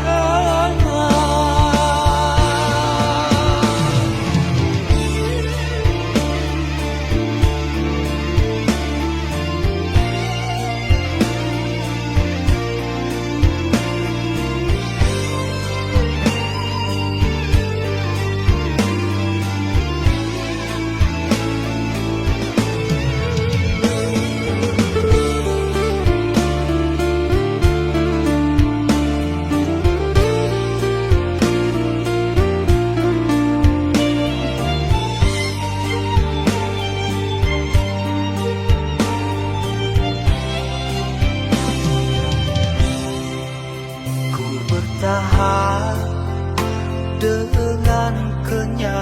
Ku bertahan dengan kenyataan,